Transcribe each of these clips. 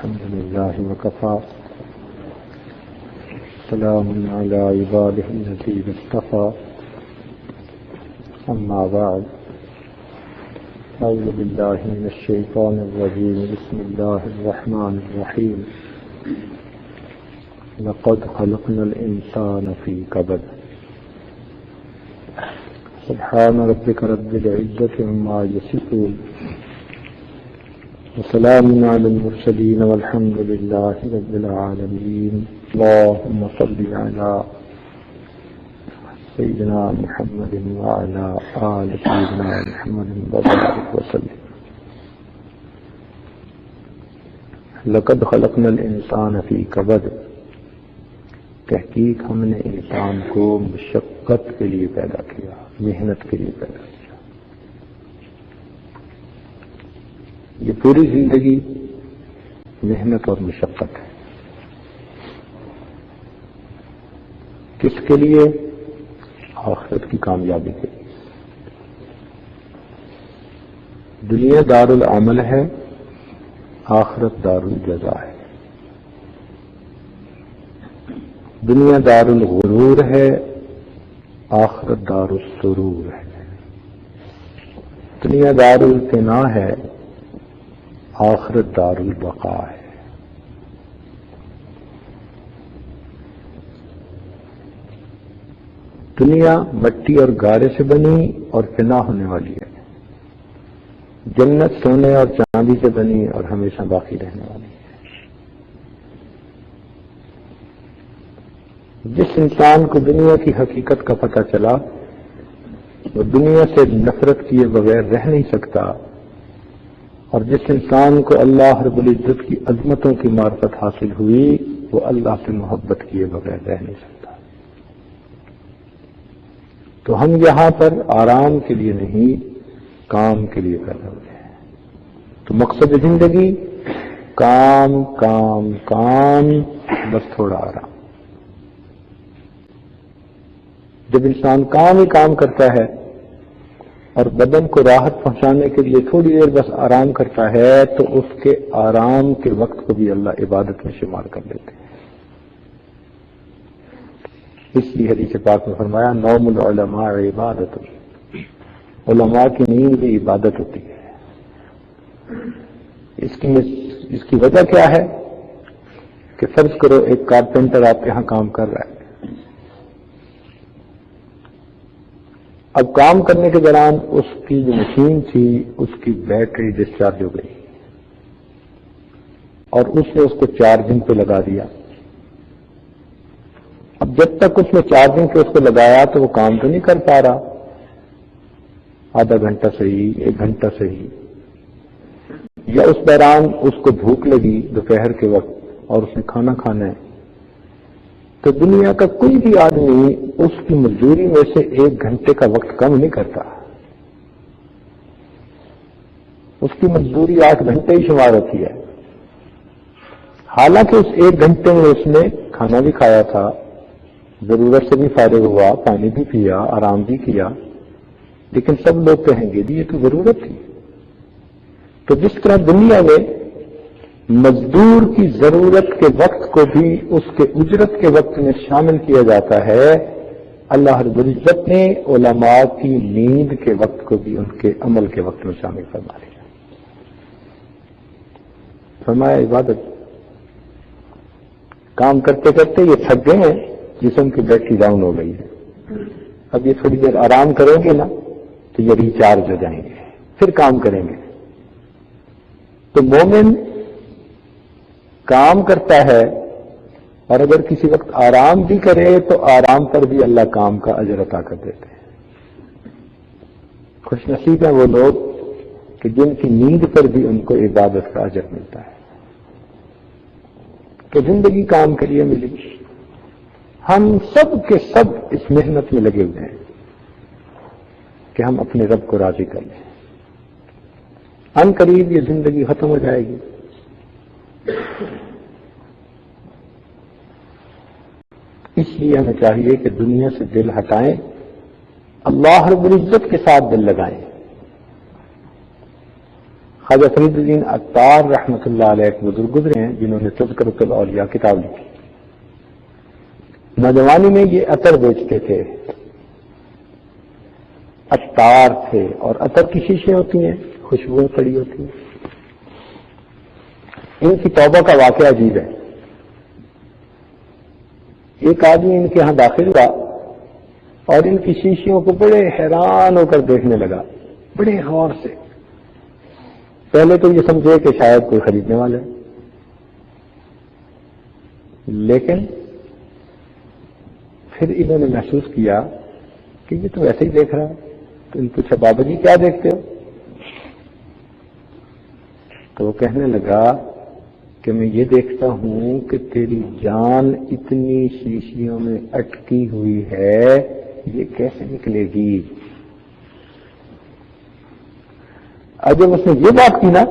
الحمد لله وكفى سلام على عباده الذين اصطفى أما بعد أعوذ بالله من الشيطان الرجيم بسم الله الرحمن الرحيم لقد خلقنا الإنسان في كبد سبحان ربك رب العزة عما يصفون وسلام على المرسلين والحمد لله رب العالمين اللهم صل على سيدنا محمد وعلى آل سيدنا محمد وبارك وسلم لقد خلقنا الانسان في كبد تحقیق ہم نے انسان کو مشقت کے لیے پیدا کیا، محنت کے لیے پیدا کیا۔ یہ پوری زندگی محنت اور مشقت ہے۔ کس کے لیے؟ آخرت کی کامیابی کے لیے۔ دنیا دار العمل ہے، آخرت دار الجزا ہے۔ دنیا دار الغرور ہے، آخرت دار السرور ہے۔ دنیا دار الفنا ہے، آخرت دار البقاء ہے۔ دنیا مٹی اور گارے سے بنی اور فنا ہونے والی ہے، جنت سونے اور چاندی سے بنی اور ہمیشہ باقی رہنے والی ہے۔ جس انسان کو دنیا کی حقیقت کا پتہ چلا وہ دنیا سے نفرت کیے بغیر رہ نہیں سکتا، اور جس انسان کو اللہ رب العزت کی عظمتوں کی معرفت حاصل ہوئی وہ اللہ سے محبت کیے بغیر رہ نہیں سکتا۔ تو ہم یہاں پر آرام کے لیے نہیں، کام کے لیے پیدا ہوئے ہیں۔ تو مقصد زندگی کام کام کام، بس تھوڑا آرام۔ جب انسان کام ہی کام کرتا ہے اور بدن کو راحت پہنچانے کے لیے تھوڑی دیر بس آرام کرتا ہے تو اس کے آرام کے وقت کو بھی اللہ عبادت میں شمار کر لیتے ہیں۔ اس لیے حدیث پاک میں فرمایا نوم العلماء عبادت، علماء کی نیند بھی عبادت ہوتی ہے۔ اس کی وجہ کیا ہے کہ فرض کرو ایک کارپینٹر آپ کے یہاں کام کر رہا ہے، اب کام کرنے کے دوران اس کی جو مشین تھی اس کی بیٹری ڈسچارج ہو گئی اور اس نے اس کو چارجنگ پہ لگا دیا۔ اب جب تک اس نے چارجنگ پہ اس کو لگایا تو وہ کام تو نہیں کر پا رہا، آدھا گھنٹہ صحیح، 1 گھنٹہ صحیح، یا اس دوران اس کو بھوک لگی دوپہر کے وقت اور اس نے کھانا کھانا ہے، تو دنیا کا کوئی بھی آدمی اس کی مزدوری میں سے 1 گھنٹے کا وقت کم نہیں کرتا۔ اس کی مزدوری 8 گھنٹے ہی شمار ہوتی ہے، حالانکہ اس 1 گھنٹے میں اس نے کھانا بھی کھایا تھا، ضرورت سے بھی فارغ ہوا، پانی بھی پیا، آرام بھی کیا، لیکن سب لوگ کہیں گے جی یہ تو ضرورت تھی۔ تو جس طرح دنیا میں مزدور کی ضرورت کے وقت کو بھی اس کے اجرت کے وقت میں شامل کیا جاتا ہے، اللہ رب العزت نے علماء کی نیند کے وقت کو بھی ان کے عمل کے وقت میں شامل فرما لیا۔ فرمایا عبادت، کام کرتے کرتے یہ تھک گئے ہیں، جسم کی بیٹری ڈاؤن ہو گئی ہے، اب یہ تھوڑی دیر آرام کریں گے نا تو یہ ریچارج ہو جائیں گے، پھر کام کریں گے۔ تو مومن کام کرتا ہے اور اگر کسی وقت آرام بھی کرے تو آرام پر بھی اللہ کام کا اجر عطا کر دیتے ہیں۔ خوش نصیب ہیں وہ لوگ کہ جن کی نیند پر بھی ان کو عبادت کا اجر ملتا ہے۔ تو زندگی کام کے لیے ملی، ہم سب کے سب اس محنت میں لگے ہوئے ہیں کہ ہم اپنے رب کو راضی کر لیں۔ ان قریب یہ زندگی ختم ہو جائے گی، اس لیے ہمیں چاہیے کہ دنیا سے دل ہٹائیں، اللہ رب العزت کے ساتھ دل لگائیں۔ خواجہ فرید الدین عطار رحمۃ اللہ علیہ ایک بزرگ گزرے ہیں جنہوں نے تذکرۃ الاولیاء کتاب لکھی. نوجوانی میں یہ عطر بیچتے تھے، عطار تھے، اور عطر کی شیشیں ہوتی ہیں، خوشبوئیں پڑی ہوتی ہیں. ان کی توبہ کا واقعہ عجیب ہے. ایک آدمی ان کے ہاں داخل ہوا اور ان کی شیشیوں کو بڑے حیران ہو کر دیکھنے لگا، بڑے غور سے. پہلے تو یہ سمجھے کہ شاید کوئی خریدنے والا ہے، لیکن پھر انہوں نے محسوس کیا کہ یہ تو ایسے ہی دیکھ رہا ہے. تو ان پوچھا بابا جی کیا دیکھتے ہو؟ تو وہ کہنے لگا کہ میں یہ دیکھتا ہوں کہ تیری جان اتنی شیشیوں میں اٹکی ہوئی ہے، یہ کیسے نکلے گی؟ اور جب اس نے یہ بات کی نا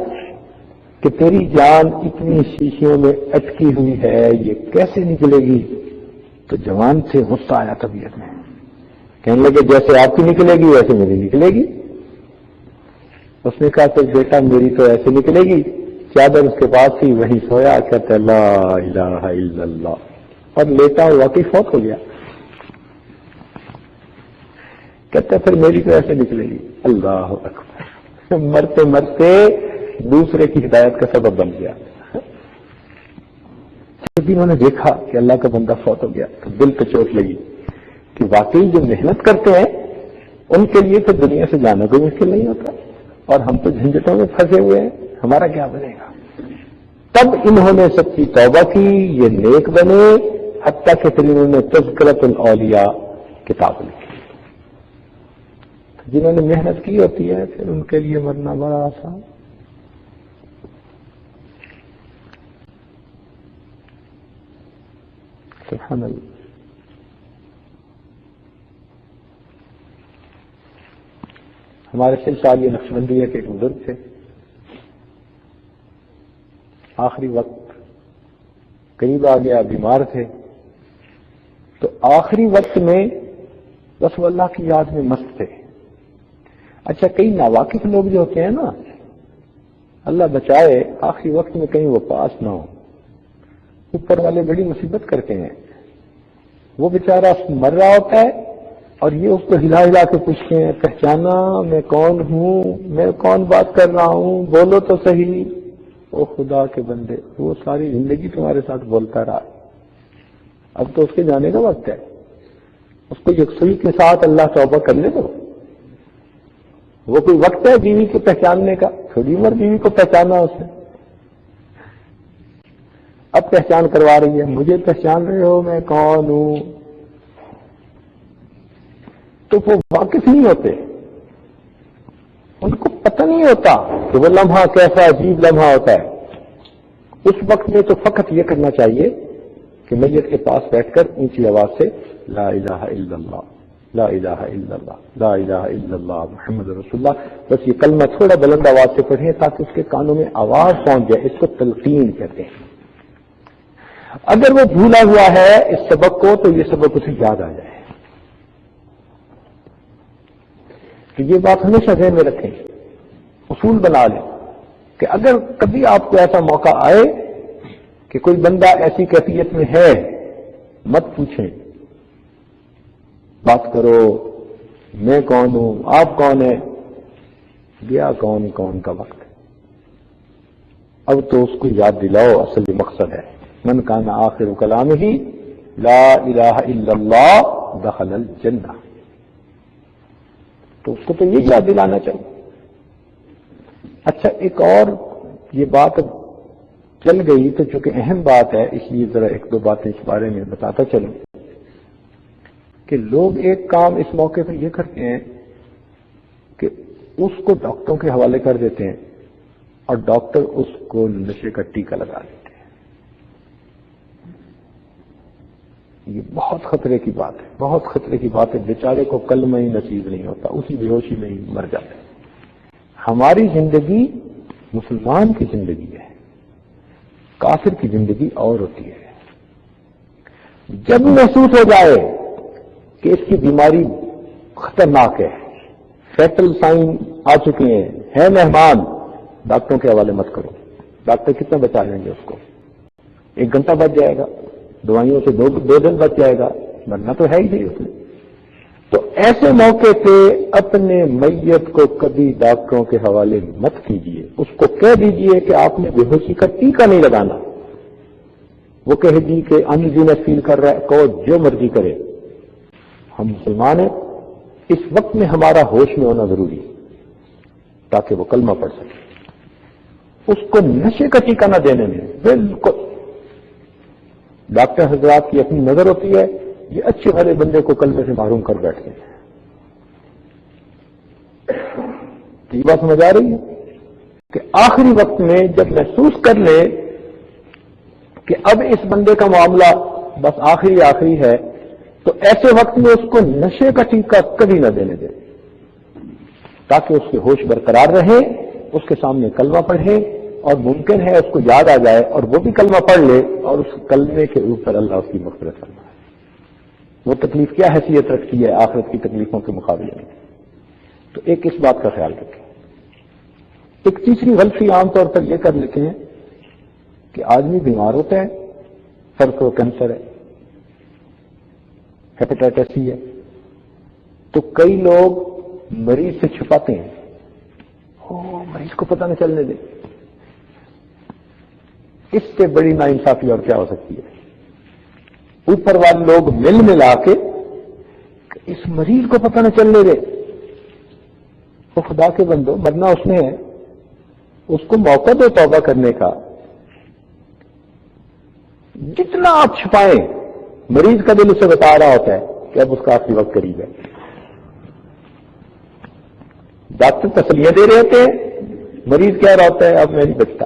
کہ تیری جان اتنی شیشیوں میں اٹکی ہوئی ہے، یہ کیسے نکلے گی، تو جوان سے غصہ آیا طبیعت میں. کہنے لگے جیسے آپ کی نکلے گی ویسے میری نکلے گی. اس نے کہا کہ بیٹا میری تو ایسے نکلے گی. چادر اس کے پاس تھی، وہیں سویا، کہتا لا الہ الا اللہ، اور لیٹا ہوا کہ فوت ہو گیا. کہتا پھر میری تو ایسے نکلے گی. اللہ اکبر. مرتے مرتے دوسرے کی ہدایت کا سبب بن گیا. جب انہوں نے دیکھا کہ اللہ کا بندہ فوت ہو گیا تو دل پہ چوٹ لگی کہ واقعی جو محنت کرتے ہیں ان کے لیے تو دنیا سے جانا کوئی مشکل نہیں ہوتا، اور ہم تو جھنجھٹوں میں پھنسے ہوئے ہیں، ہمارا کیا بنے گا؟ تب انہوں نے سچی توبہ کی، یہ نیک بنے، حتیٰ کہ پھر انہوں نے تذکرۃ الاولیاء کتاب لکھی. جنہوں نے محنت کی ہوتی ہے پھر ان کے لیے مرنا بڑا آسان. سبحان اللہ. ہمارے سلسلہ نقشبندیہ کے ایک بزرگ تھے، آخری وقت قریب آ گیا، بیمار تھے، تو آخری وقت میں بس وہ اللہ کی یاد میں مست تھے. اچھا کئی ناواقف لوگ جو ہوتے ہیں نا، اللہ بچائے آخری وقت میں کہیں وہ پاس نہ ہو، اوپر والے بڑی مصیبت کرتے ہیں. وہ بیچارہ مر رہا ہوتا ہے اور یہ اس کو ہلا ہلا کے پوچھتے ہیں پہچانا میں کون ہوں، میں کون بات کر رہا ہوں، بولو تو صحیح. او خدا کے بندے، وہ ساری زندگی تمہارے ساتھ بولتا رہا، اب تو اس کے جانے کا وقت ہے. اس کو یکسوئی کے ساتھ اللہ توبہ کرنے دو. وہ کوئی وقت ہے بیوی کو پہچاننے کا؟ تھوڑی عمر بیوی کو پہچانا اس نے. اب پہچان کروا رہی ہے، مجھے پہچان رہے ہو میں کون ہوں؟ تو وہ واقف نہیں ہوتے، ان کو پتہ نہیں ہوتا کہ وہ لمحہ کیسا عجیب لمحہ ہوتا ہے. اس وقت میں تو فقط یہ کرنا چاہیے کہ میت کے پاس بیٹھ کر اونچی آواز سے لا الہ الا اللہ، لا الہ الا اللہ، لا الہ الا اللہ محمد رسول اللہ، بس یہ کلمہ تھوڑا بلند آواز سے پڑھیں تاکہ اس کے کانوں میں آواز پہنچ جائے. اس کو تلقین کہتے ہیں. اگر وہ بھولا ہوا ہے اس سبق کو تو یہ سبق اسے یاد آ جائے. تو یہ بات ہمیشہ ذہن میں رکھیں، اصول بنا لیں کہ اگر کبھی آپ کو ایسا موقع آئے کہ کوئی بندہ ایسی کیفیت میں ہے، مت پوچھیں، بات کرو میں کون ہوں، آپ کون ہیں، گیا کون کا وقت ہے. اب تو اس کو یاد دلاؤ، اصل یہ مقصد ہے. من کان آخر کلامہ لا الہ الا اللہ دخل الجنہ. تو اس کو تو یہ یاد دلانا چاہیے. اچھا ایک اور یہ بات چل گئی تو چونکہ اہم بات ہے اس لیے ذرا ایک دو باتیں اس بارے میں بتاتا چلوں کہ لوگ ایک کام اس موقع پہ یہ کرتے ہیں کہ اس کو ڈاکٹروں کے حوالے کر دیتے ہیں اور ڈاکٹر اس کو نشے کا ٹیکہ لگا دیتے ہیں. یہ بہت خطرے کی بات ہے، بہت خطرے کی بات ہے. بیچارے کو کلمہ ہی نصیب نہیں ہوتا، اسی بے ہوشی میں ہی مر جاتا ہے. ہماری زندگی مسلمان کی زندگی ہے، کافر کی زندگی اور ہوتی ہے. جب محسوس ہو جائے کہ اس کی بیماری خطرناک ہے، فیٹل سائن آ چکے ہیں، ہے مہمان، ڈاکٹروں کے حوالے مت کرو. ڈاکٹر کتنا بچا لیں گے اس کو؟ 1 گھنٹہ بچ جائے گا، دوائیوں سے 2 دن بچ جائے گا، مرنا تو ہے ہی نہیں اس میں. تو ایسے موقع پہ اپنے میت کو کبھی ڈاکٹروں کے حوالے مت کیجیے. اس کو کہہ دیجیے کہ آپ نے بے ہوشی کا ٹیکہ نہیں لگانا. وہ کہے گی کہ انیزینس فیل کر رہا ہے، کہو جو مرضی کرے. ہم مسلمان ہیں، اس وقت میں ہمارا ہوش میں ہونا ضروری ہے تاکہ وہ کلمہ پڑھ سکے. اس کو نشے کا ٹیکہ نہ دینے میں بالکل. ڈاکٹر حضرات کی اپنی نظر ہوتی ہے، یہ اچھے بھلے بندے کو کلمے سے محروم کر بیٹھتے ہیں. یہ بات سمجھ آ رہی ہے کہ آخری وقت میں جب محسوس کر لے کہ اب اس بندے کا معاملہ بس آخری ہے، تو ایسے وقت میں اس کو نشے کا ٹیکہ کبھی نہ دینے دے، تاکہ اس کے ہوش برقرار رہے، اس کے سامنے کلمہ پڑھے، اور ممکن ہے اس کو یاد آ جائے اور وہ بھی کلمہ پڑھ لے، اور اس کلمے کے اوپر اللہ اس کی مغفرت فرمائے. وہ تکلیف کیا حیثیت رکھتی ہے آخرت کی تکلیفوں کے مقابلے میں. تو ایک اس بات کا خیال رکھیں. ایک تیسری غلطی عام طور پر یہ کر لیتے ہیں کہ آدمی بیمار ہوتا ہے، فرض کرو کینسر ہے، ہیپیٹائٹس سی ہے، تو کئی لوگ مریض سے چھپاتے ہیں، مریض کو پتہ نہ چلنے دے. اس سے بڑی ناانصافی اور کیا ہو سکتی ہے؟ اوپر والے لوگ ملا کے اس مریض کو پتہ نہ چلنے دے. وہ خدا کے بندو، مرنا اس نے ہے، اس کو موقع دو توبہ کرنے کا. جتنا آپ چھپائیں، مریض کا دل اسے بتا رہا ہوتا ہے کہ اب اس کا آخری وقت قریب ہے. ڈاکٹر تسلیاں دے رہے ہوتے ہیں، مریض کہہ رہا ہوتا ہے اب میں نہیں بچتا،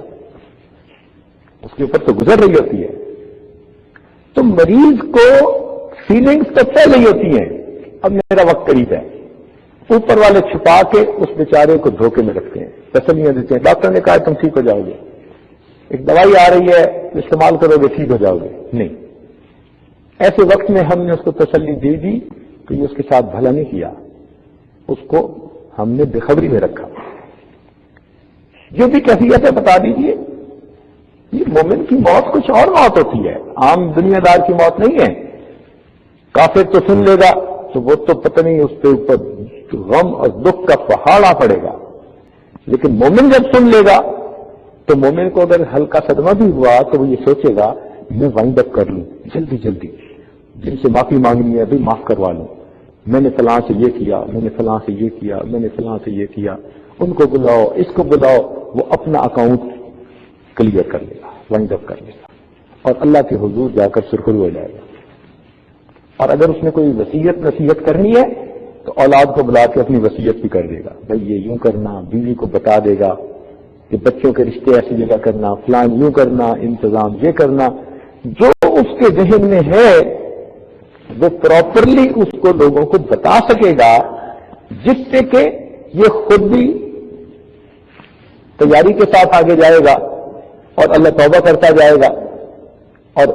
اس کے اوپر تو گزر رہی ہوتی ہے. تو مریض کو فیلنگز تو پہلے ہی ہوتی ہیں اب میرا وقت قریب ہے. اوپر والے چھپا کے اس بیچارے کو دھوکے میں رکھتے ہیں، تسلیاں دیتے ہیں. ڈاکٹر نے کہا تم ٹھیک ہو جاؤ گے، ایک دوائی آ رہی ہے استعمال کرو گے ٹھیک ہو جاؤ گے. نہیں، ایسے وقت میں ہم نے اس کو تسلی دے دی تو یہ اس کے ساتھ بھلا نہیں کیا، اس کو ہم نے بے خبری میں رکھا. جو بھی کیفیت ہے بتا دیجیے. یہ مومن کی موت کچھ اور موت ہوتی ہے، عام دنیا دار کی موت نہیں ہے. کافر تو سن لے گا تو وہ تو پتہ نہیں اس کے اوپر غم اور دکھ کا پہاڑ آ پڑے گا. لیکن مومن جب سن لے گا تو مومن کو اگر ہلکا صدمہ بھی ہوا تو وہ یہ سوچے گا میں وائنڈ اپ کر لوں جلدی، جن سے معافی مانگنی ہے بھی معاف کروا لوں. میں نے فلاں سے یہ کیا، میں نے فلاں سے یہ کیا، میں نے فلاں سے یہ کیا، ان کو بلاؤ، اس کو بلاؤ. وہ اپنا اکاؤنٹ کلیئر کر لے گا، وائنڈ اپ کر لے گا، اور اللہ کے حضور جا کر سرخرو ہو جائے گا. اور اگر اس نے کوئی نصیحت کرنی ہے تو اولاد کو بلا کے اپنی وصیت بھی کر دے گا، بھائی یہ یوں کرنا. بیوی کو بتا دے گا کہ بچوں کے رشتے ایسی جگہ کرنا، فلان یوں کرنا، انتظام یہ کرنا. جو اس کے ذہن میں ہے وہ پراپرلی اس کو لوگوں کو بتا سکے گا، جس سے کہ یہ خود بھی تیاری کے ساتھ آگے جائے گا اور اللہ توبہ کرتا جائے گا، اور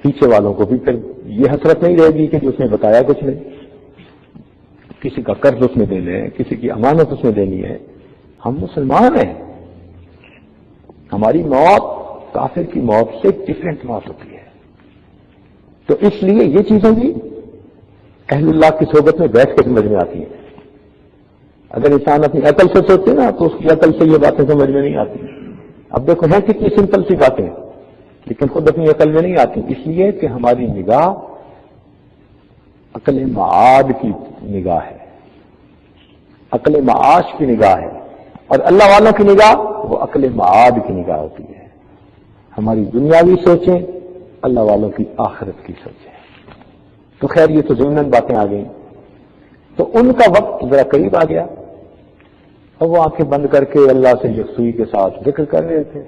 پیچھے والوں کو بھی پھر یہ حسرت نہیں رہے گی کہ اس نے بتایا کچھ نہیں. کسی کا قرض اس میں دینا ہے، کسی کی امانت اس میں دینی ہے. ہم مسلمان ہیں، ہماری موت کافر کی موت سے ڈفرینٹ موت ہوتی ہے. تو اس لیے یہ چیزیں بھی اہل اللہ کی صحبت میں بیٹھ کے سمجھ میں آتی ہیں. اگر انسان اپنی عقل سے سوچے نا تو اس کی عقل سے یہ باتیں سمجھ میں نہیں آتی. اب دیکھو ہیں کتنی سمپل سی باتیں، لیکن خود اپنی عقل میں نہیں آتی، اس لیے کہ ہماری نگاہ عقل معاد کی نگاہ ہے، عقل معاش کی نگاہ ہے، اور اللہ والوں کی نگاہ وہ عقل معاد کی نگاہ ہوتی ہے. ہماری دنیاوی سوچیں، اللہ والوں کی آخرت کی سوچیں. تو خیر یہ تو ضمن باتیں آ گئیں. تو ان کا وقت ذرا قریب آ گیا، اور وہ آنکھیں بند کر کے اللہ سے یکسوئی کے ساتھ ذکر کر رہے تھے.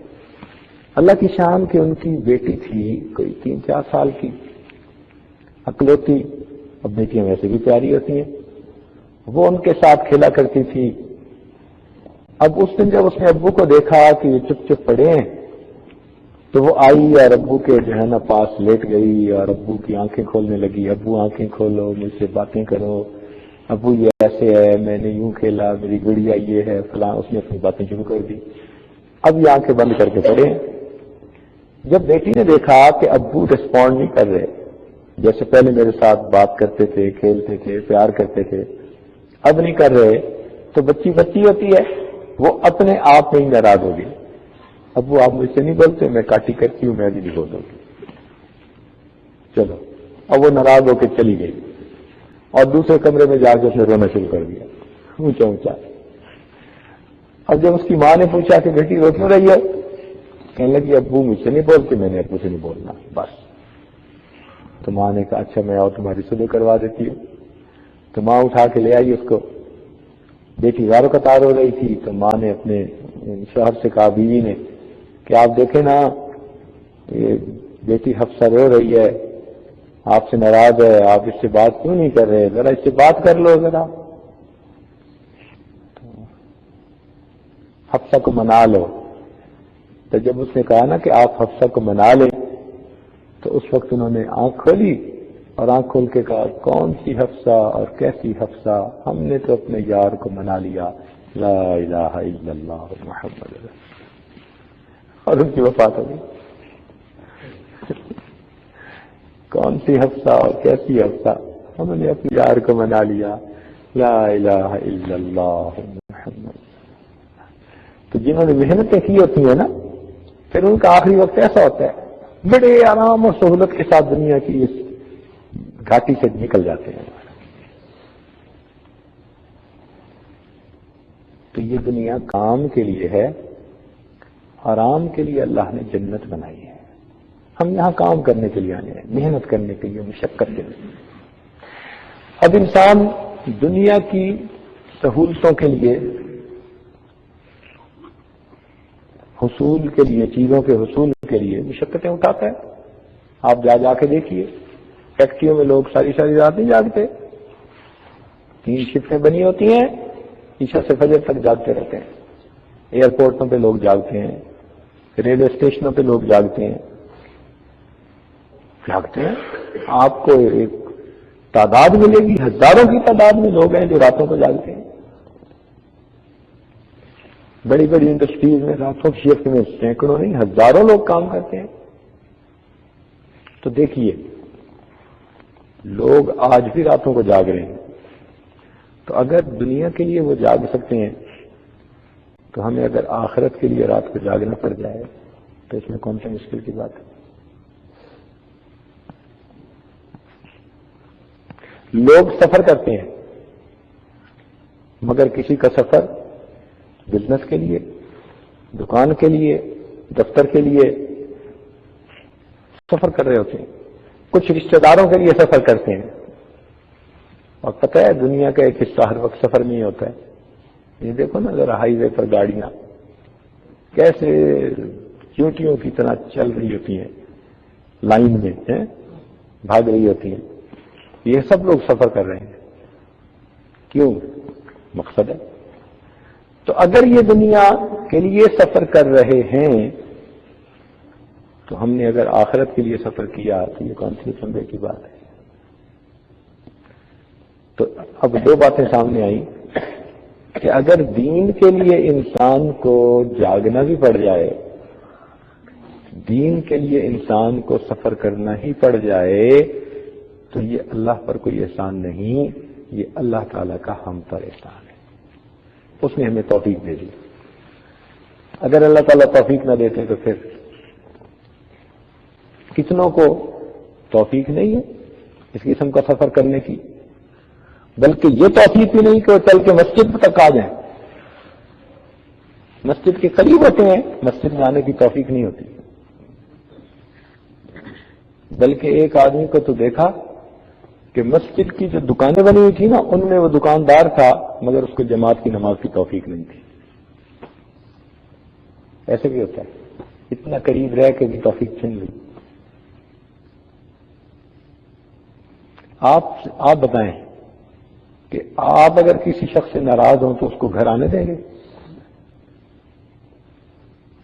اللہ کی شان کہ ان کی بیٹی تھی کوئی 3-4 سال کی، اکلوتی. اب بیٹیاں ویسے بھی پیاری ہوتی ہیں، وہ ان کے ساتھ کھیلا کرتی تھی. اب اس دن جب اس نے ابو کو دیکھا کہ یہ چپ چپ پڑے ہیں تو وہ آئی اور ابو کے جو ہے نا پاس لیٹ گئی اور ابو کی آنکھیں کھولنے لگی. ابو آنکھیں کھولو، مجھ سے باتیں کرو، ابو یہ ایسے ہے، میں نے یوں کھیلا، میری گڑیا یہ ہے فلاں. اس نے اپنی باتیں شروع کر دی. اب یہ آنکھیں بند کر کے پڑے ہیں. جب بیٹی نے دیکھا کہ ابو ریسپونڈ نہیں کر رہے، جیسے پہلے میرے ساتھ بات کرتے تھے، کھیلتے تھے، پیار کرتے تھے، اب نہیں کر رہے، تو بچی ہوتی ہے، وہ اپنے آپ میں ہی ناراض ہوگی. ابو آپ مجھ سے نہیں بولتے، میں کاٹی کرتی ہوں، میں بھی نہیں بولوں گی. چلو، اب وہ ناراض ہو کے چلی گئی اور دوسرے کمرے میں جا کے اس نے رونا شروع کر دیا اونچا اونچا. اب جب اس کی ماں نے پوچھا کہ بیٹی رو کیوں رہی ہے، کہنے لگی ابو مجھ سے نہیں بولتے، میں نے ابو سے نہیں بولنا بس. تو ماں نے کہا اچھا میں اور تمہاری صلح کروا دیتی ہوں. تو ماں اٹھا کے لے آئی اس کو. بیٹی غار و قطار ہو رہی تھی تو ماں نے اپنے شوہر سے کہا، بیوی نے، کہ آپ دیکھیں نا یہ بیٹی حفصہ رو رہی ہے، آپ سے ناراض ہے، آپ اس سے بات کیوں نہیں کر رہے، ذرا اس سے بات کر لو ذرا، حفصہ کو منا لو. تو جب اس نے کہا نا کہ آپ حفصہ کو منا لیں، تو اس وقت انہوں نے آنکھ کھولی اور آنکھ کھول کے کہا کون سی حفصہ اور کیسی حفصہ، ہم نے تو اپنے یار کو منا لیا، لا الہ الا اللہ محمد رسول اللہ. اور ان کی وفات ہو گئی. کون سی حفصہ اور کیسی حفصہ، ہم نے اپنے یار کو منا لیا، لا الہ الا اللہ محمد. تو جنہوں نے محنتیں کی ہوتی ہیں نا، پھر ان کا آخری وقت ایسا ہوتا ہے، بڑے آرام اور سہولت کے ساتھ دنیا کی اس گھاٹی سے نکل جاتے ہیں. تو یہ دنیا کام کے لیے ہے، آرام کے لیے اللہ نے جنت بنائی ہے. ہم یہاں کام کرنے کے لیے آئے ہیں، محنت کرنے کے لیے، مشقت کے لیے. اب انسان دنیا کی سہولتوں کے لیے، حصول کے لیے، چیزوں کے حصول کے لیے مشقتیں اٹھاتا ہے. آپ جا کے دیکھیے، فیکٹریوں میں لوگ ساری رات نہیں جاگتے، 3 شفٹیں بنی ہوتی ہیں، عشاء سے فجر تک جاگتے رہتے ہیں. ایئرپورٹوں پہ لوگ جاگتے ہیں، ریلوے اسٹیشنوں پہ لوگ جاگتے ہیں. آپ کو ایک تعداد ملے گی، ہزاروں کی تعداد میں لوگ ہیں جو راتوں کو جاگتے ہیں. بڑی بڑی انڈسٹریز میں راتوں کی شفٹ میں سینکڑوں نہیں ہزاروں لوگ کام کرتے ہیں. تو دیکھیے لوگ آج بھی راتوں کو جاگ رہے ہیں. تو اگر دنیا کے لیے وہ جاگ سکتے ہیں تو ہمیں اگر آخرت کے لیے رات کو جاگنا پڑ جائے تو اس میں کون سی مشکل کی بات ہے. لوگ سفر کرتے ہیں، مگر کسی کا سفر بزنس کے لیے، دکان کے لیے، دفتر کے لیے سفر کر رہے ہوتے ہیں. کچھ رشتہ داروں کے لیے سفر کرتے ہیں. اور پتہ ہے دنیا کا ایک حصہ ہر وقت سفر نہیں ہوتا ہے. یہ دیکھو نا ذرا ہائی وے پر گاڑیاں کیسے چیونٹیوں کی طرح چل رہی ہوتی ہیں، لائن میں بھاگ رہی ہوتی ہیں. یہ سب لوگ سفر کر رہے ہیں. کیوں؟ مقصد ہے. تو اگر یہ دنیا کے لیے سفر کر رہے ہیں تو ہم نے اگر آخرت کے لیے سفر کیا تو یہ کون سی سمجھے کی بات ہے. تو اب 2 باتیں سامنے آئیں کہ اگر دین کے لیے انسان کو جاگنا بھی پڑ جائے، دین کے لیے انسان کو سفر کرنا ہی پڑ جائے، تو یہ اللہ پر کوئی احسان نہیں، یہ اللہ تعالیٰ کا ہم پر احسان ہے. اس نے ہمیں توفیق دے دی. اگر اللہ تعالیٰ توفیق نہ دیتے تو پھر کتنوں کو توفیق نہیں ہے اس قسم کا سفر کرنے کی، بلکہ یہ توفیق بھی نہیں کہ وہ چل کے مسجد تک آ جائیں. مسجد کے قریب ہوتے ہیں، مسجد میں آنے کی توفیق نہیں ہوتی. بلکہ ایک آدمی کو تو دیکھا کہ مسجد کی جو دکانیں بنی ہوئی تھی نا، ان میں وہ دکاندار تھا مگر اس کو جماعت کی نماز کی توفیق نہیں تھی. ایسے بھی ہوتا ہے، اتنا قریب رہ کے بھی توفیق چھن لی. آپ بتائیں کہ آپ اگر کسی شخص سے ناراض ہوں تو اس کو گھر آنے دیں گے؟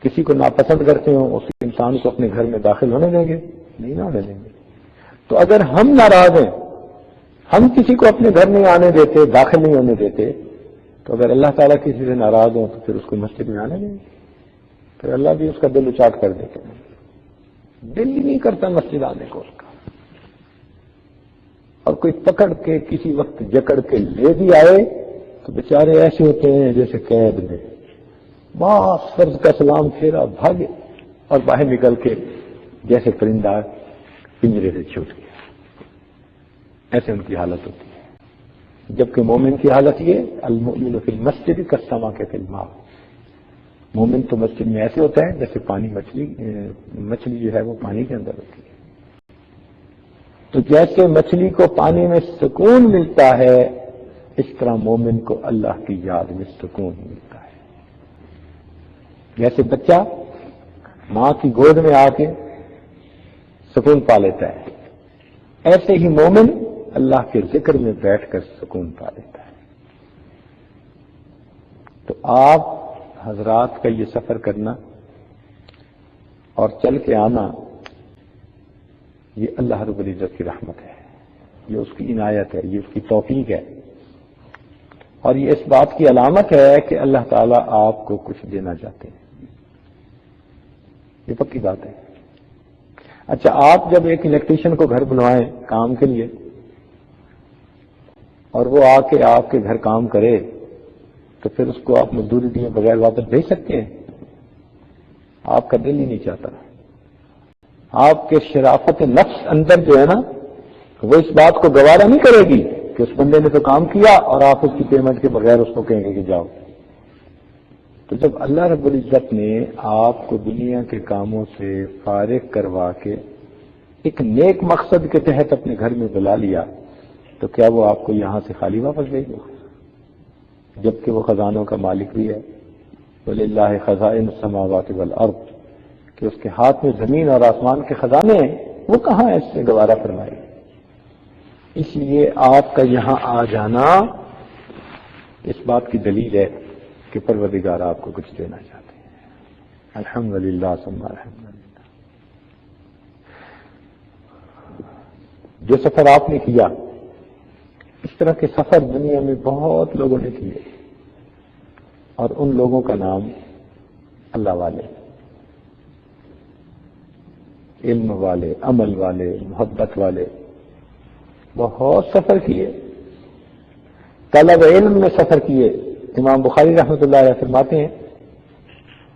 کسی کو ناپسند کرتے ہوں اس انسان کو اپنے گھر میں داخل ہونے دیں گے؟ نہیں نہ ہونے دیں گے. تو اگر ہم ناراض ہیں، ہم کسی کو اپنے گھر نہیں آنے دیتے، داخل نہیں ہونے دیتے، تو اگر اللہ تعالیٰ کسی سے ناراض ہوں تو پھر اس کو مسجد میں آنے دیں گے؟ پھر اللہ بھی اس کا دل اچاٹ کر دیتے ہیں، دل ہی نہیں کرتا مسجد آنے کو اس کا، اور کوئی پکڑ کے کسی وقت جکڑ کے لے بھی آئے تو بیچارے ایسے ہوتے ہیں جیسے قید میں، بس فرض کا سلام پھیرا بھاگے اور باہر نکل کے جیسے پرندہ پنجرے سے چھوٹ گیا، ایسے ان کی حالت ہوتی ہے۔ جبکہ مومن کی حالت یہ، المؤمن فی المسجد کالسمک فی الماء، مومن تو مسجد میں ایسے ہوتا ہے جیسے پانی مچھلی جو ہے وہ پانی کے اندر ہوتی ہے۔ تو جیسے مچھلی کو پانی میں سکون ملتا ہے، اس طرح مومن کو اللہ کی یاد میں سکون ملتا ہے۔ جیسے بچہ ماں کی گود میں آ کے سکون پا لیتا ہے، ایسے ہی مومن اللہ کے ذکر میں بیٹھ کر سکون پا لیتا ہے۔ تو آپ حضرات کا یہ سفر کرنا اور چل کے آنا، یہ اللہ رب العزت کی رحمت ہے، یہ اس کی عنایت ہے، یہ اس کی توفیق ہے، اور یہ اس بات کی علامت ہے کہ اللہ تعالیٰ آپ کو کچھ دینا چاہتے ہیں، یہ پکی بات ہے۔ اچھا، آپ جب ایک الیکٹریشین کو گھر بنوائیں کام کے لیے اور وہ آ کے آپ کے گھر کام کرے تو پھر اس کو آپ مزدوری دیے بغیر واپس بھیج سکتے ہیں؟ آپ کا دل ہی نہیں چاہتا۔ آپ کے شرافت نفس اندر جو ہے نا، وہ اس بات کو گوارا نہیں کرے گی کہ اس بندے نے تو کام کیا اور آپ اس کی پیمنٹ کے بغیر اس کو کہیں گے کہ جاؤ۔ تو جب اللہ رب العزت نے آپ کو دنیا کے کاموں سے فارغ کروا کے ایک نیک مقصد کے تحت اپنے گھر میں بلا لیا، تو کیا وہ آپ کو یہاں سے خالی واپس بھیجے گا؟ جبکہ وہ خزانوں کا مالک بھی ہے، وَلِلَّهِ خَزَائِنُ السَّمَاوَاتِ وَالْأَرْضِ، کہ اس کے ہاتھ میں زمین اور آسمان کے خزانے ہیں، وہ کہاں ہے اس سے گوارا فرمائے۔ اس لیے آپ کا یہاں آ جانا اس بات کی دلیل ہے کہ پروردگار آپ کو کچھ دینا چاہتے ہیں۔ الحمدللہ ثم الحمدللہ۔ جو سفر آپ نے کیا، اس طرح کے سفر دنیا میں بہت لوگوں نے کیے، اور ان لوگوں کا نام اللہ والے، علم والے، عمل والے، محبت والے، بہت سفر کیے، طلب علم میں سفر کیے۔ امام بخاری رحمۃ اللہ علیہ فرماتے ہیں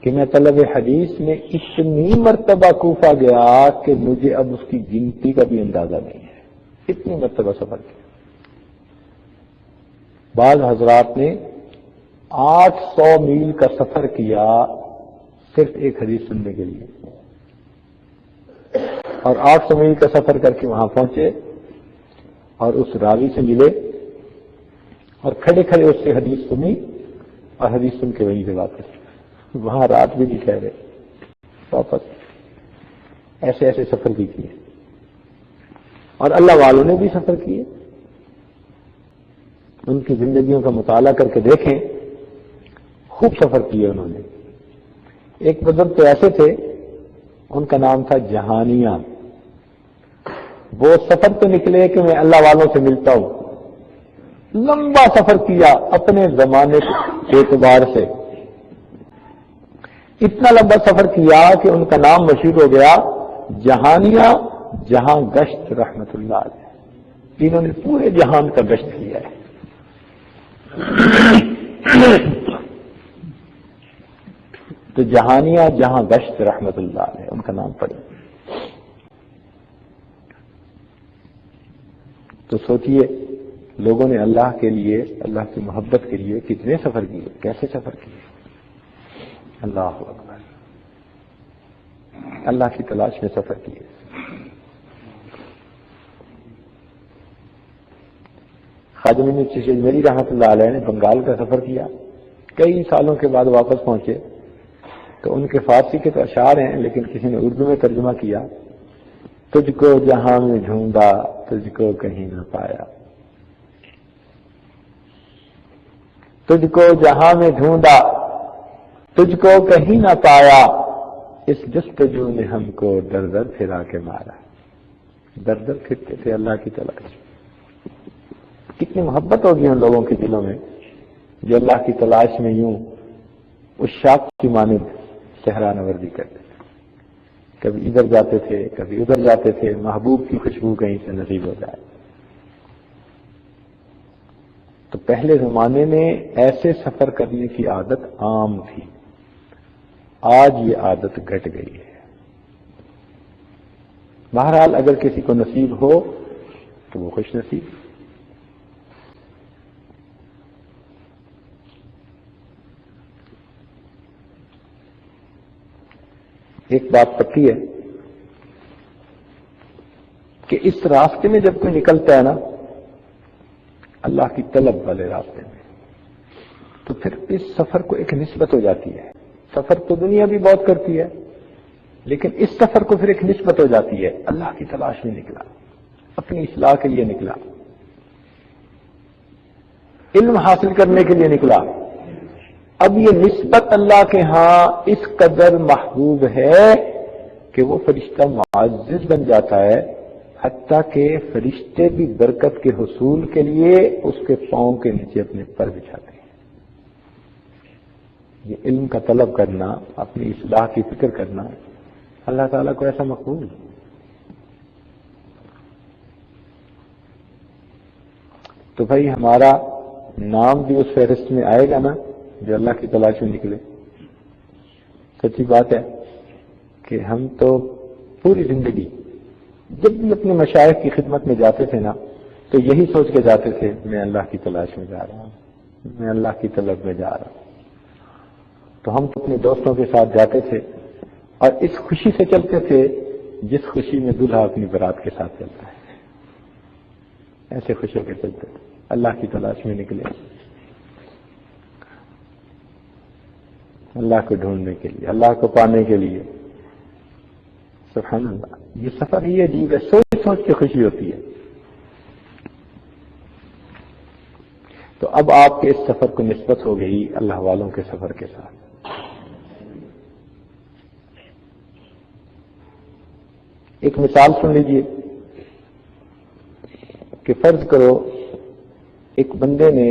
کہ میں طلب حدیث میں اتنی مرتبہ کوفہ گیا کہ مجھے اب اس کی گنتی کا بھی اندازہ نہیں ہے، اتنی مرتبہ سفر کیا۔ بعض حضرات نے 800 میل کا سفر کیا صرف ایک حدیث سننے کے لیے، اور 800 میل کا سفر کر کے وہاں پہنچے اور اس راوی سے ملے اور کھڑے کھڑے اس سے حدیث سنی اور حدیث سن کے وہیں سے واپس، وہاں رات بھی نہیں ٹھہرے، واپس۔ ایسے ایسے سفر بھی کیے، اور اللہ والوں نے بھی سفر کیے۔ ان کی زندگیوں کا مطالعہ کر کے دیکھیں، خوب سفر کیے انہوں نے۔ ایک بزرگ تو ایسے تھے، ان کا نام تھا جہانیہ۔ وہ سفر تو نکلے کہ میں اللہ والوں سے ملتا ہوں، لمبا سفر کیا اپنے زمانے کے اعتبار سے، اتنا لمبا سفر کیا کہ ان کا نام مشہور ہو گیا جہانیہ جہاں گشت رحمت اللہ علیہ۔ انہوں نے پورے جہان کا گشت کیا ہے۔ تو جہانیہ جہاں گشت رحمت اللہ علیہ، ان کا نام پڑے۔ تو سوچئے لوگوں نے اللہ کے لیے، اللہ کی محبت کے لیے کتنے سفر کیے، کیسے سفر کیے۔ اللہ اکبر، اللہ کی تلاش میں سفر کیے۔ خواجہ معین چشتی اجمیری رحمۃ اللہ علیہ نے بنگال کا سفر کیا، کئی سالوں کے بعد واپس پہنچے تو ان کے فارسی کے تو اشعار ہیں، لیکن کسی نے اردو میں ترجمہ کیا، تجھ کو جہاں میں ڈھونڈا تجھ کو کہیں نہ پایا، تجھ کو جہاں میں ڈھونڈا تجھ کو کہیں نہ پایا، اس جستجو نے ہم کو در در پھرا کے مارا۔ در در پھرتے تھے اللہ کی تلاش۔ کتنی محبت ہوگی ان لوگوں کے دلوں میں جو اللہ کی تلاش میں یوں اس شاخ کی مانند صحرا نوردی کرتے تھے، کبھی ادھر جاتے تھے کبھی ادھر جاتے تھے، محبوب کی خوشبو کہیں سے نصیب ہو جائے۔ تو پہلے زمانے میں ایسے سفر کرنے کی عادت عام تھی، آج یہ عادت گھٹ گئی ہے۔ بہرحال اگر کسی کو نصیب ہو تو وہ خوش نصیب۔ ایک بات پکی ہے کہ اس راستے میں جب کوئی نکلتا ہے نا، اللہ کی طلب والے راستے میں، تو پھر اس سفر کو ایک نسبت ہو جاتی ہے۔ سفر تو دنیا بھی بہت کرتی ہے، لیکن اس سفر کو پھر ایک نسبت ہو جاتی ہے۔ اللہ کی تلاش میں نکلا، اپنی اصلاح کے لیے نکلا، علم حاصل کرنے کے لیے نکلا۔ اب یہ نسبت اللہ کے ہاں اس قدر محبوب ہے کہ وہ فرشتہ معزز بن جاتا ہے، حتیٰ کہ فرشتے بھی برکت کے حصول کے لیے اس کے پاؤں کے نیچے اپنے پر بچھاتے ہیں۔ یہ علم کا طلب کرنا، اپنی اصلاح کی فکر کرنا اللہ تعالیٰ کو ایسا مقبول۔ تو بھائی ہمارا نام بھی اس فہرست میں آئے گا نا جو اللہ کی تلاش میں نکلے۔ سچی بات ہے کہ ہم تو پوری زندگی جب بھی اپنے مشائخ کی خدمت میں جاتے تھے نا، تو یہی سوچ کے جاتے تھے میں اللہ کی تلاش میں جا رہا ہوں، میں اللہ کی طلب میں جا رہا ہوں۔ تو ہم اپنے دوستوں کے ساتھ جاتے تھے اور اس خوشی سے چلتے تھے جس خوشی میں دلہا اپنی برات کے ساتھ چلتا ہے، ایسے خوش ہو کے چلتے تھے، اللہ کی تلاش میں نکلے، اللہ کو ڈھونڈنے کے لیے، اللہ کو پانے کے لیے۔ سبحان اللہ، یہ سفر ہی عجیب ہے، سوچ سوچ کے خوشی ہوتی ہے۔ تو اب آپ کے اس سفر کو نسبت ہو گئی اللہ والوں کے سفر کے ساتھ۔ ایک مثال سن لیجئے کہ فرض کرو ایک بندے نے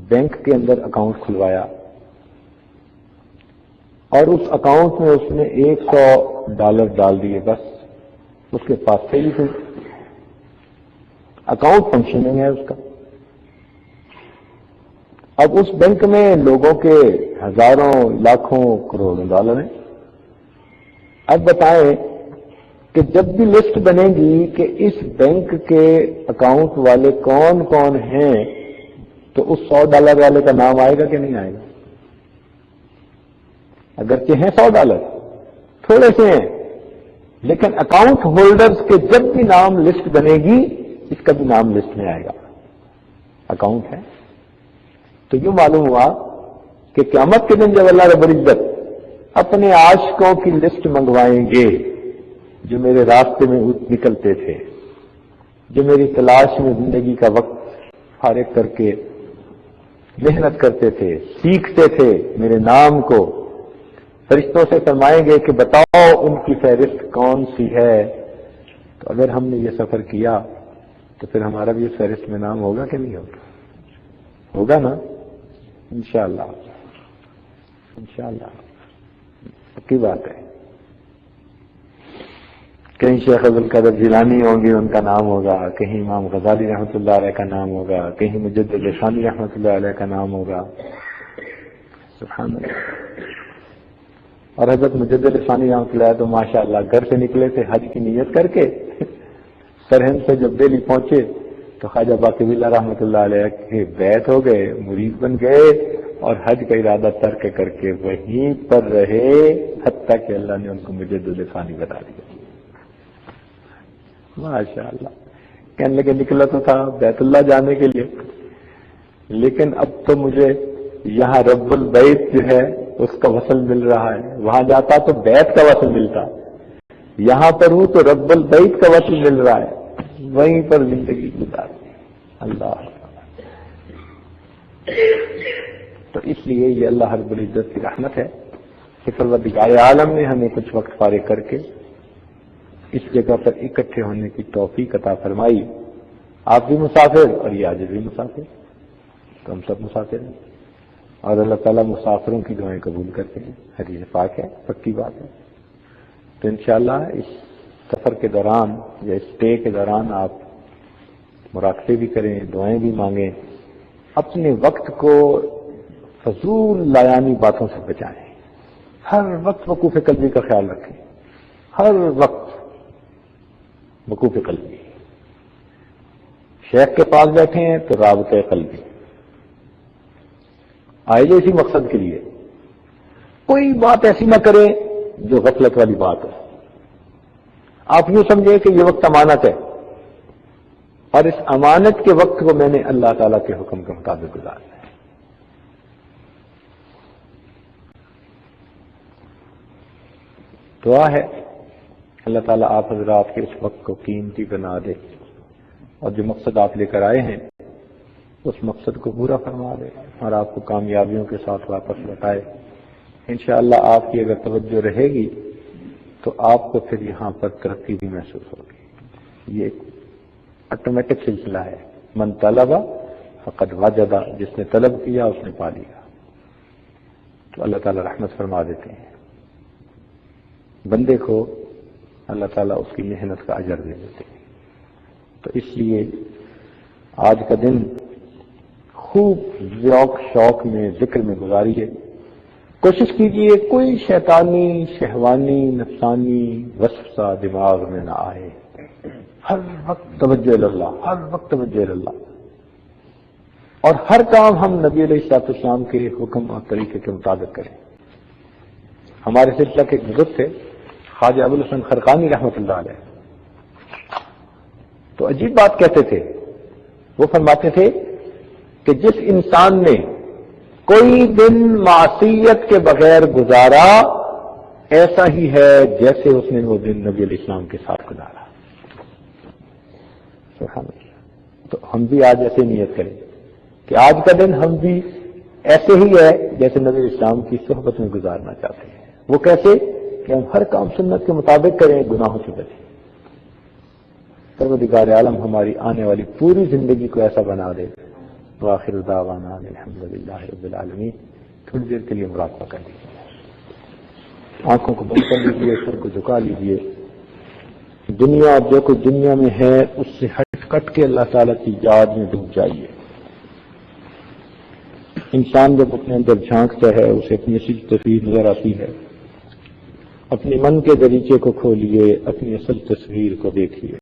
بینک کے اندر اکاؤنٹ کھلوایا اور اس اکاؤنٹ میں اس نے $100 ڈال دیے، بس اس کے پاس سے ہی اکاؤنٹ فنکشننگ ہے اس کا۔ اب اس بینک میں لوگوں کے ہزاروں لاکھوں کروڑوں ڈالر ہیں۔ اب بتائیں کہ جب بھی لسٹ بنے گی کہ اس بینک کے اکاؤنٹ والے کون کون ہیں، تو اس $100 والے کا نام آئے گا کہ نہیں آئے گا؟ اگرچہ ہیں $100 تھوڑے سے ہیں، لیکن اکاؤنٹ ہولڈرز کے جب بھی نام لسٹ بنے گی اس کا بھی نام لسٹ میں آئے گا، اکاؤنٹ ہے۔ تو یوں معلوم ہوا کہ قیامت کے دن جب اللہ رب العزت اپنے عاشقوں کی لسٹ منگوائیں گے جو میرے راستے میں نکلتے تھے، جو میری تلاش میں زندگی کا وقت فارغ کر کے محنت کرتے تھے، سیکھتے تھے میرے نام کو، فرشتوں سے فرمائیں گے کہ بتاؤ ان کی فہرست کون سی ہے۔ تو اگر ہم نے یہ سفر کیا تو پھر ہمارا بھی اس فہرست میں نام ہوگا کہ نہیں ہوگا؟ ہوگا نا، انشاءاللہ، انشاءاللہ، پکی بات ہے۔ کہیں شیخ عبدالقادر جیلانی ہوں گے، ان کا نام ہوگا، کہیں امام غزالی رحمۃ اللہ علیہ کا نام ہوگا، کہیں مجدد ثانی رحمۃ اللہ علیہ کا نام ہوگا۔ سبحان اللہ۔ اور حضرت مجدد ثانی رحمۃ اللہ تو ماشاءاللہ گھر سے نکلے تھے حج کی نیت کر کے، سرہند سے جب دہلی پہنچے تو خواجہ باقی اللہ رحمۃ اللہ علیہ کے بیعت ہو گئے، مرید بن گئے، اور حج کا ارادہ ترک کر کے وہیں پر رہے حتیٰ کہ اللہ نے ان کو مجدد ثانی بتا دیا۔ ماشاءاللہ، کہنے لگے نکلا تو تھا بیت اللہ جانے کے لیے، لیکن اب تو مجھے یہاں رب البیت جو ہے اس کا وصل مل رہا ہے، وہاں جاتا تو بیت کا وصل ملتا، یہاں پر ہوں تو رب البیت کا وصل مل رہا ہے، وہیں پر زندگی گزار اللہ۔ تو اس لیے یہ اللہ رب العزت کی رحمت ہے کہ پروردگار عالم نے ہمیں کچھ وقت فارغ کر کے اس جگہ پر اکٹھے ہونے کی توفیق عطا فرمائی۔ آپ بھی مسافر اور یہ آج بھی مسافر، تو ہم سب مسافر ہیں۔ اور اللہ تعالیٰ مسافروں کی دعائیں قبول کرتے ہیں، حدیث پاک ہے، پکی بات ہے۔ تو انشاءاللہ اس سفر کے دوران یا اسٹے کے دوران آپ مراقبے بھی کریں، دعائیں بھی مانگیں، اپنے وقت کو فضول لایانی باتوں سے بچائیں، ہر وقت وقوف قلبی کا خیال رکھیں، ہر وقت وقوف قلبی۔ شیخ کے پاس بیٹھے ہیں تو رابطہ قلبی، آئے جو اسی مقصد کے لیے، کوئی بات ایسی نہ کریں جو غفلت والی بات ہے۔ آپ یوں سمجھیں کہ یہ وقت امانت ہے، اور اس امانت کے وقت کو میں نے اللہ تعالیٰ کے حکم کے مطابق گزارنا ہے۔ دعا ہے اللہ تعالیٰ آپ حضرات کے اس وقت کو قیمتی بنا دے، اور جو مقصد آپ لے کر آئے ہیں اس مقصد کو پورا فرما دے، اور آپ کو کامیابیوں کے ساتھ واپس لوٹائے۔ انشاءاللہ آپ کی اگر توجہ رہے گی تو آپ کو پھر یہاں پر ترقی بھی محسوس ہوگی۔ یہ ایک آٹومیٹک سلسلہ ہے، من طلب فقد وجد، جس نے طلب کیا اس نے پا لیا۔ تو اللہ تعالیٰ رحمت فرما دیتے ہیں، بندے کو اللہ تعالیٰ اس کی محنت کا اجر دے دیتے ہیں۔ تو اس لیے آج کا دن خوب ذوق شوق میں ذکر میں گزاریے، کوشش کیجیے کوئی شیطانی شہوانی نفسانی وصف سا دماغ میں نہ آئے، ہر وقت توجہ اللہ، ہر وقت توجہ اللہ، اور ہر کام ہم نبی علیہ الصلوۃ والسلام کے حکم اور طریقے کے مطابق کریں۔ ہمارے سلسلہ کے ایک بزرگ تھے خواجہ ابوالحسن خرقانی رحمۃ اللہ علیہ، تو عجیب بات کہتے تھے، وہ فرماتے تھے کہ جس انسان نے کوئی دن معصیت کے بغیر گزارا ایسا ہی ہے جیسے اس نے وہ دن نبی علیہ السلام کے ساتھ گزارا۔ سبحان اللہ۔ تو ہم بھی آج ایسے نیت کریں کہ آج کا دن ہم بھی ایسے ہی ہے جیسے نبی علیہ السلام کی صحبت میں گزارنا چاہتے ہیں۔ وہ کیسے؟ کہ ہم ہر کام سنت کے مطابق کریں، گناہوں سے بچیں۔ پروردگار عالم ہماری آنے والی پوری زندگی کو ایسا بنا دے۔ وآخر دعوانا الحمدللہ رب العالمین۔ تھوڑی دیر کے لیے مراقبہ کر لیجیے، آنکھوں کو بند کر لیجیے، سر کو جھکا لیجیے۔ دنیا جو کچھ دنیا میں ہے اس سے ہٹ کٹ کے اللہ تعالیٰ کی یاد میں ڈوب جائیے۔ انسان جب اپنے اندر جھانکتا ہے اسے اپنی اصل تصویر نظر آتی ہے۔ اپنے من کے دریچے کو کھولیے، اپنی اصل تصویر کو دیکھیے۔